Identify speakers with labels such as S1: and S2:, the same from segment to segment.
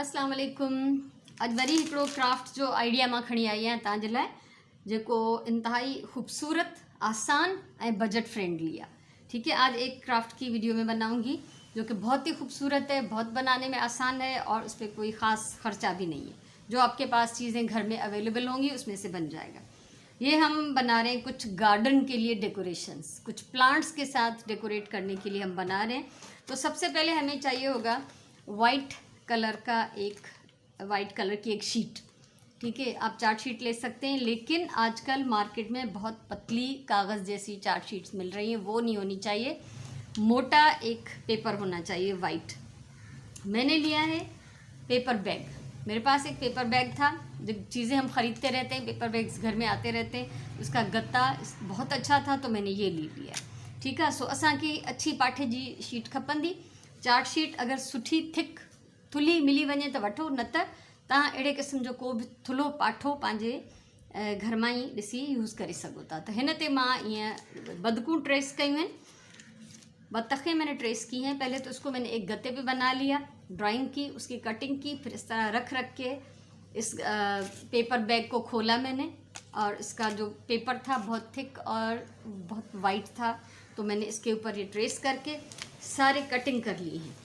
S1: अस्सलाम वालेकुम। अॼु वरी हिकिड़ो क्राफ्ट जो आइडिया मां खणी आई आहियां तव्हांजे लाइ, जेको इंतहाई ख़ूबसूरत, आसान ऐं बजट फ्रेंडली है। ठीक है, आज एक क्राफ्ट की वीडियो में बनाऊंगी जो कि बहुत ही खूबसूरत है, बहुत बनाने में आसान है और उस पर कोई ख़ास खर्चा भी नहीं है। जो आपके पास चीज़ें घर में अवेलेबल होंगी उसमें से बन जाएगा। ये हम बना रहे हैं कुछ गार्डन के लिए डेकोरेशंस, कुछ प्लांट्स के साथ डेकोरेट करने के लिए हम बना रहे हैं। तो सबसे पहले हमें चाहिए होगा वाइट कलर का वाइट कलर की एक शीट। ठीक है, आप चार्ट शीट ले सकते हैं, लेकिन आजकल मार्केट में बहुत पतली कागज़ जैसी चार्ट शीट्स मिल रही हैं, वो नहीं होनी चाहिए। मोटा एक पेपर होना चाहिए वाइट। मैंने लिया है पेपर बैग। मेरे पास एक पेपर बैग था, जो चीज़ें हम ख़रीदते रहते हैं, पेपर बैग्स घर में आते रहते हैं, उसका गत्ता बहुत अच्छा था तो मैंने ये ले लिया। ठीक है, सो असांखे अच्छी पाठे जी शीट खपंदी। चार्ट शीट अगर सुठी थिक थुली मिली वञे त वठो, न त तव्हां अहिड़े क़िस्म जो को बि थुलो पाठो पंहिंजे घर मां ई ॾिसी यूज़ करे सघो था। त हिन ते मां ईअं बदकूं ट्रेस कयूं आहिनि, बतखें मैंने ट्रेस की हैं। पहले तो उसको मैंने एक गत्ते पे बना लिया, ड्राइंग की, उसकी कटिंग की, फिर इस तरह रख के इस पेपर बैग को खोला मैंने, और इसका जो पेपर था बहुत थिक और बहुत वाइट था, तो मैंने इसके ऊपर ये ट्रेस करके सारे कटिंग कर ली हैं।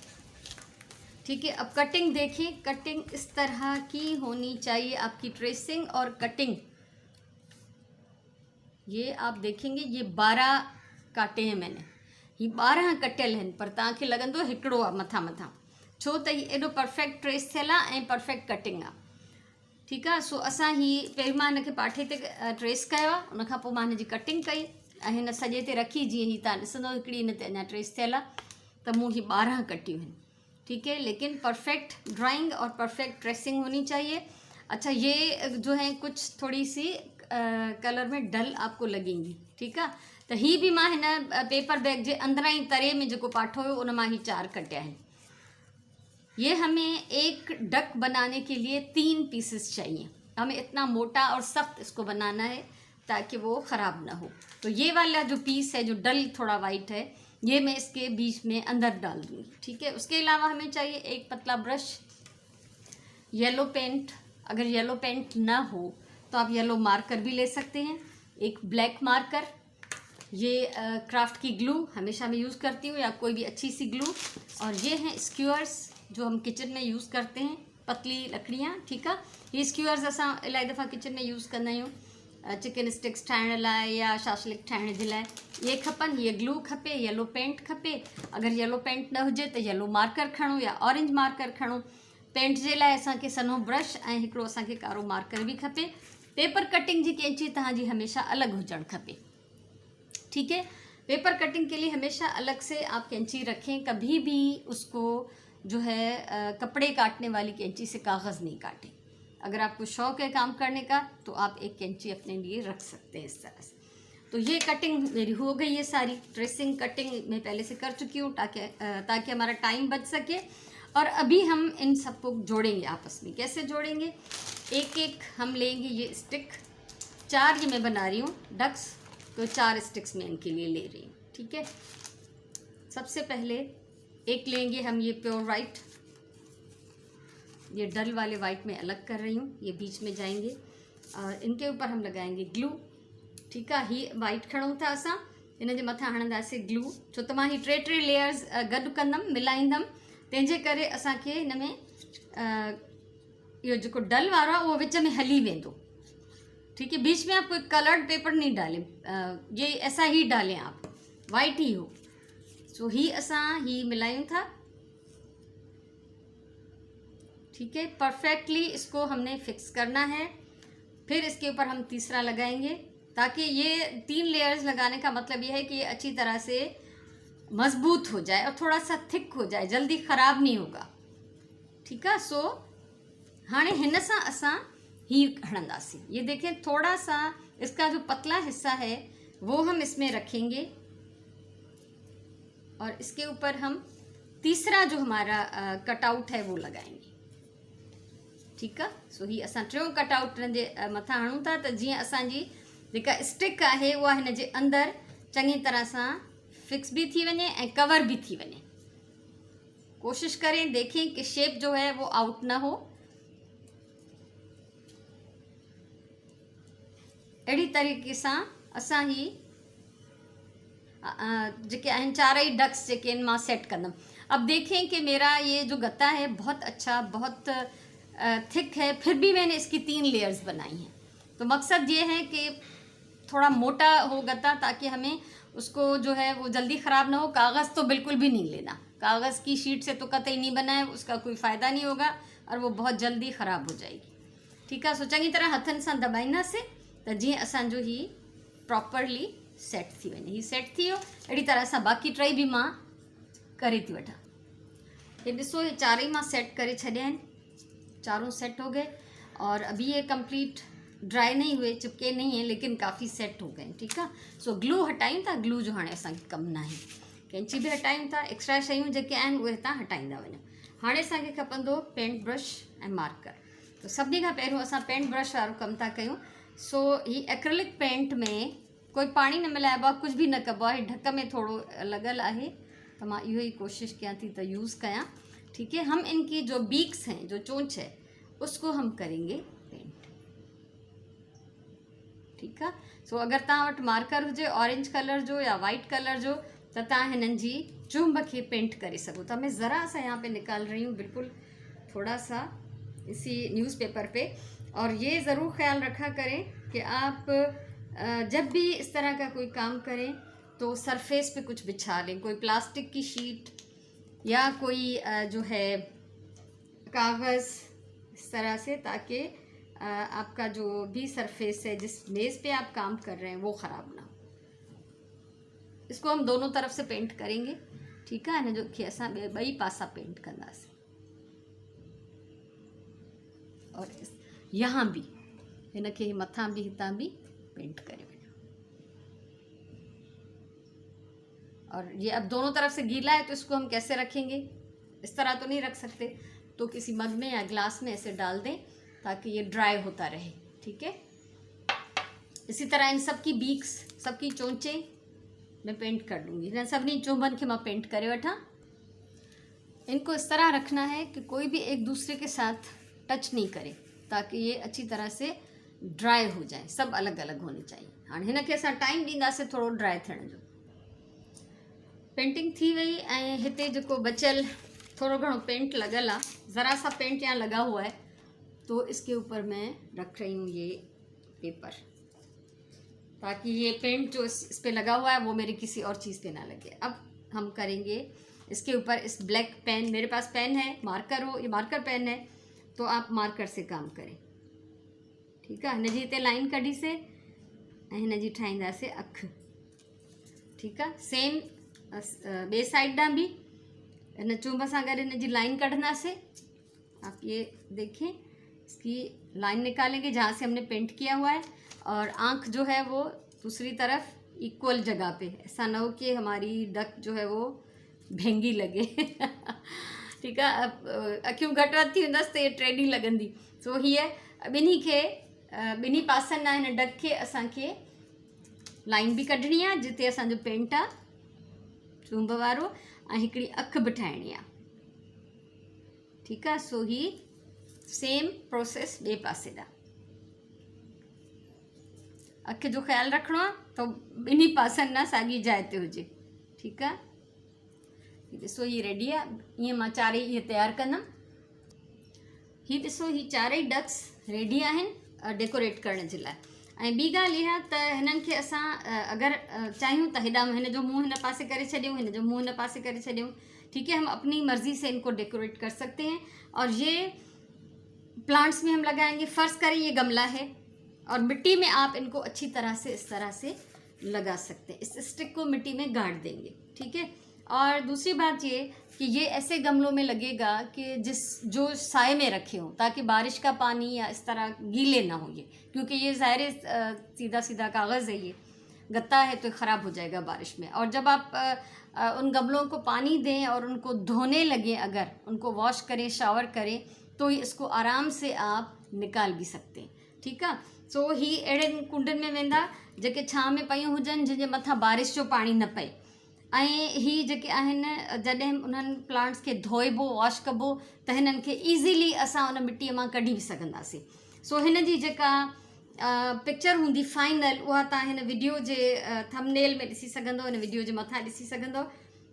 S1: ठीक है, अब कटिंग देखिए, कटिंग इस तरह की होनी चाहिए आपकी ट्रेसिंग और कटिंग। ये आप देखेंगे ये 12 काटे हैं मैंने, ये 12 कटियल हैं, पर तव्हांखे लॻंदो हिकिड़ो आहे मथां, छो त हीउ एॾो परफेक्ट ट्रेस थियल आहे ऐं परफेक्ट कटिंग आहे। ठीकु आहे, सो असां पहिरीं मां हिनखे पाठे ते ट्रेस कयो आहे, उनखां पोइ मां हिनजी कटिंग कई ऐं हिन सॼे ते रखी। जीअं हीअ तव्हां ॾिसंदो हिकिड़ी हिन ते अञा ट्रेस थियल आहे, त मूं हीअ 12 कटियूं आहिनि। ठीक है, लेकिन परफेक्ट ड्राइंग और परफेक्ट ट्रेसिंग होनी चाहिए। अच्छा, ये जो है कुछ थोड़ी सी कलर में डल आपको लगेंगी। ठीक है, तो ही भी मां हिन पेपर बैग जे अंदरां ही तरे में जो पाठो हो उन मां ही 4 कटिया हैं। ये हमें एक डक बनाने के लिए 3 पीसेस चाहिए। हमें इतना मोटा और सख्त इसको बनाना है ताकि वो ख़राब ना हो। तो ये वाला जो पीस है जो डल थोड़ा वाइट है, ये मैं इसके बीच में अंदर डाल दूँगी। ठीक है, उसके अलावा हमें चाहिए एक पतला ब्रश, येलो पेंट। अगर येलो पेंट ना हो तो आप येलो मार्कर भी ले सकते हैं, एक ब्लैक मार्कर, ये क्राफ्ट की ग्लू हमेशा मैं यूज़ करती हूँ, या कोई भी अच्छी सी ग्लू, और ये हैं स्क्यूअर्स जो हम किचन में यूज़ करते हैं, पतली लकड़ियाँ। ठीक है, ये स्क्यूअर्स असां इलाही दफ़ा किचन में यूज़ कंदा आहियूं, चिकन स्टिक्स ठाहिण लाइ या शाशलिक ठाहिण जे लाइ ये खपनि। ये ग्लू खपे, येलो पेंट खपे। अगर येलो पेंट न हुजे तो येलो मार्कर खणो या ऑरेंज मार्कर खणो। पेंट जे लाइ असांखे सनो ब्रश ऐं हिकिड़ो असांखे कारो मार्कर भी खपे। पेपर कटिंग जी कैंची तव्हांजी हमेशा अलग हुजणु खपे। ठीक है, पेपर कटिंग के लिए हमेशा अलग से आप कैंची रखें, कभी भी उसको जो है कपड़े काटने वाली कैंची से कागज़ नहीं काटें। अगर आपको शौक़ है काम करने का तो आप एक कैंची अपने लिए रख सकते हैं इस तरह से। तो ये कटिंग मेरी हो गई है सारी, ट्रेसिंग कटिंग मैं पहले से कर चुकी हूँ ताकि हमारा टाइम बच सके। और अभी हम इन सबको जोड़ेंगे आपस में। कैसे जोड़ेंगे, एक एक हम लेंगे ये स्टिक, 4 ये मैं बना रही हूँ डक्स, तो 4 स्टिक्स मैं इनके लिए ले रही हूँ। ठीक है, सबसे पहले एक लेंगे हम ये प्योर वाइट, ये डल वाले वाइट में अलग कर रही हूँ, ये बीच में जाएंगे और इनके ऊपर हम लगाएंगे ग्लू। ठीक है, ही वाइट खणूं था असां, इन जे मथां हणंदासीं ग्लू, छो त मां ही 3 लेयर्स गॾु कंदमि, मिलाईंदमि, तंहिंजे करे असांखे हिन में इहो जेको डल वारो आहे उहो विच में हली वेंदो। ठीक है, बीच में आप कोई कलर्ड पेपर नहीं डालें, ये ऐसा ही डालें आप, वाइट ही हो। सो ही असां ही मिलायूं था। ठीक है, परफेक्टली इसको हमने फिक्स करना है। फिर इसके ऊपर हम तीसरा लगाएंगे, ताकि ये 3 लेयर्स लगाने का मतलब ये है कि ये अच्छी तरह से मजबूत हो जाए और थोड़ा सा थिक हो जाए, जल्दी ख़राब नहीं होगा। ठीक है, सो हाणे हिन सां असां ही हणंदासीं। ये देखें, थोड़ा सा इसका जो पतला हिस्सा है वो हम इसमें रखेंगे और इसके ऊपर हम तीसरा जो हमारा कटआउट है वो लगाएंगे। ठीक है, सो ही असां 3 कटआउट जे मथां हणूं था, त जीअं असांजी जेका स्टिक आहे उहा हिन जे अंदरि चङी तरह सां फिक्स भी थी वञे ऐं कवर भी थी वञे, कोशिश करें, देखें कि शेप जो है वो आउट ना हो। अहिड़ी तरीक़े सां असां ही जेके आहिनि चारई डक्स जेके आहिनि मां सेट कंदमि। अब देखें कि मेरा ये जो गत्ता है बहुत अच्छा, बहुत थिक है, फिर भी मैंने इसकी 3 लेयर्स बनाई हैं। तो मकसद ये है कि थोड़ा मोटा हो गत्ता, ताकि हमें उसको जो है वो जल्दी ख़राब ना हो। कागज़ तो बिल्कुल भी नहीं लेना, कागज़ की शीट से तो कतई नहीं बनाए, उसका कोई फ़ाइदा नहीं होगा और वो बहुत जल्दी ख़राब हो जाएगी। ठीकु आहे। सो चङी तरह हथनि सां दॿाईंदासीं त जीअं असांजो ही प्रॉपरली सेट थी वञे। ही सेट थी वियो। अहिड़ी तरह सां बाक़ी टई बि मां करे थी वठां। ये ॾिसो, ये चारई मां सेट करे छॾिया आहिनि, चारों सेट हो गए और अभी ये कंप्लीट ड्राई नहीं हुए, चिपके नहीं हैं, लेकिन काफ़ी सेट हो गए। ठीकु आहे। सो ग्लू हटायूं था। ग्लू जो हाणे असांखे कमु न आहे, कैंची बि हटायूं था, एक्स्ट्रा शयूं जेके आहिनि उहे हितां हटाईंदा वञो। हाणे असांखे खपंदो पेंट ब्रश ऐं मार्कर। तो सभिनी खां पहिरियों असां पेंट ब्रश वारो कमु था कयूं। सो ही एक्रेलिक पेंट में कोई पानी न मिलाइबो आहे, कुछ भी न कबो आहे। ढक में थोड़ो लॻल आहे, तो मां इहो ही कोशिश कयां थी त यूज़ कयां। ठीक है। हम इनकी जो बीक्स हैं, जो चोंच है, उसको हम करेंगे पेंट। ठीक है। सो अगर तव्हां वटि मार्कर हुजे ऑरेंज कलर जो या वाइट कलर जो, त तव्हां हिननि जी चुंब खे पेंट करे सघो था। मैं ज़रा सा यहाँ पे निकाल रही हूँ, बिल्कुल थोड़ा सा इसी न्यूज़पेपर पे। और ये ज़रूर ख्याल रखा करें कि आप जब भी इस तरह का कोई काम करें तो सरफेस पे कुछ बिछा लें, कोई प्लास्टिक की शीट या कोई जो है कागज़, इस तरह से, ताकि आपका जो भी सरफेस है, जिस मेज़ पे आप काम कर रहे हैं, वो ख़राब ना हो। इसको हम दोनों तरफ से पेंट करेंगे। ठीक है। जो कि असां ॿई पासा पेंट कंदासीं। और यहाँ भी हिन खे मथां भी हितां भी पेंट करे वञो। और ये अब दोनों तरफ से गीला है, तो इसको हम कैसे रखेंगे? इस तरह तो नहीं रख सकते, तो किसी मग में या ग्लास में ऐसे डाल दें ताकि ये ड्राई होता रहे। ठीक है। इसी तरह इन सब की बीक्स, सबकी चोंचें मैं पेंट कर लूँगी। इन सभिनी चुंबन के मैं पेंट करे वठां। इनको इस तरह रखना है कि कोई भी एक दूसरे के साथ टच नहीं करे, ताकि ये अच्छी तरह से ड्राई हो जाए। सब अलग अलग होने चाहिए। हाँ, हिन खे असां टाइम ॾींदासीं थोड़ो ड्राई थियण जो। पेंटिंग थी वई ऐं हिते जेको बचियल थोड़ो घणो पेंट लगल आहे, ज़रा सा पेंट यहाँ लगा हुआ है, तो इसके ऊपर मैं रख रही हूँ ये पेपर, ताकि ये पेंट जो इस पे लगा हुआ है वो मेरे किसी और चीज़ पे ना लगे। अब हम करेंगे इसके ऊपर इस ब्लैक पेन, मेरे पास पेन है, मार्कर हो, ये मार्कर पेन है, तो आप मार्कर से काम करें। ठीक है। हिन जी हिते लाइन कढी से ऐं हिन जी ठाहींदासीं अखि। ठीक है। सेम बे साइड ॾांहुं भी इन चुंब सां गॾु हिन जी लाइन कढंदासीं। आप ये देखें, इसकी लाइन निकालेंगे जहाँ से हमने पेंट किया हुआ है, और आँख जो है वो दूसरी तरफ इक्वल जगह पे। ऐसा ना हो कि हमारी डक जो है वो भेंगी लगे। ठीक है। अब अखियूं घटि वधि थी वेंदसि त ये टेढ़ी लॻंदी। सो हीअ ॿिन्ही खे ॿिन्ही पासनि ना हिन डक खे असांखे लाइन भी कढणी आहे, जिते असांजो पेंट आहे चुंब वारो, ऐं हिकिड़ी अखि बि ठाहिणी आहे। ठीकु आहे। सो ही सेम प्रोसेस ॿिए पासे ॾांहुं। अखि जो ख़्यालु रखिणो आहे त ॿिन्ही पासनि ना साॻी जाइ ते हुजे। ठीकु आहे। ॾिसो ही रेडी आहे। ईअं मां चारई इहे तयारु कंदमि। ही ॾिसो, ही चारई डक्स रेडी आहिनि डेकोरेट करण जे लाइ। ऐं ॿी ॻाल्हि इहा त हिननि खे असां अगरि चाहियूं त हेॾा हिन जो मुंहुं हिन पासे करे छॾियूं, हिन जो मुंहुं हिन पासे करे छॾियूं। ठीक है। हम अपनी मर्ज़ी से इनको डेकोरेट कर सकते हैं। और ये प्लांट्स में हम लगाएंगे। फ़र्ज़ करें ये गमला है और मिट्टी में आप इनको अच्छी तरह से इस तरह से लगा सकते हैं। इस स्टिक को मिट्टी में गाड़ देंगे। ठीक है। और दूसरी बात ये कि ये ऐसे गमलों में लगेगा कि जो साए में रखे हों, ताकि बारिश का पानी या इस तरह गीले ना हो ये, क्योंकि ये ज़ाहिर सीधा सीधा कागज़ है, ये गत्ता है, तो ख़राब हो जाएगा बारिश में। और जब आप उन गमलों को पानी दें और उनको धोने लगें, अगर उनको वॉश करें, शावर करें, तो इसको आराम से आप निकाल भी सकते हैं। ठीक है। सो ही अहिड़े कुंडनि में वेंदा जेके छांव में पयूं हुजनि, जंहिंजे मथां बारिश जो पानी न पए। ऐं ही जेके आहिनि जॾहिं उन्हनि प्लांट्स खे धोइबो वॉश कबो त हिननि खे ईज़ीली असां उन मिटीअ मां कढी बि सघंदासीं। सो हिन जी जेका पिक्चर हूंदी फाइनल उहा तव्हां हिन वीडियो जे थंबनेल में ॾिसी सघंदो, हिन वीडियो जे मथां ॾिसी सघंदो।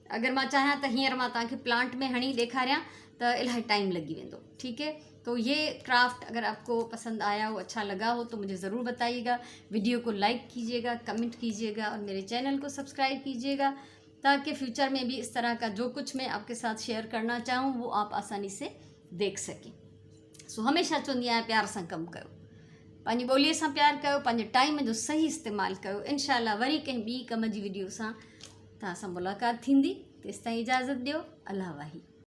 S1: अगर मैं चाहा तो हींअर मां तव्हांखे प्लांट में हणी ॾेखारियां तो इलाही टाइम लगी वेंदो। ठीक है, तो ये क्राफ्ट अगर आपको पसंद आया हो, अच्छा लगा हो तो मुझे ज़रूर बताइएगा। वीडियो को लाइक कीजिएगा, कमेंट कीजिएगा और मेरे चैनल को सब्सक्राइब कीजिएगा ताकि फ्यूचर में भी इस तरह का जो कुछ मैं आपके साथ शेयर करना चाहूँ वो आप आसानी से देख सकें। सो हमेशा चवंदी आहियां प्यार सां कमु कयो, पंहिंजी ॿोलीअ सां प्यार कयो, पंहिंजे टाइम जो सही इस्तेमालु कयो। इंशाल्लाह वरी कंहिं ॿी कम जी वीडियो सां तव्हां सां मुलाक़ात थींदी। तेसिताईं इजाज़त ॾियो। अल्लाह वाही।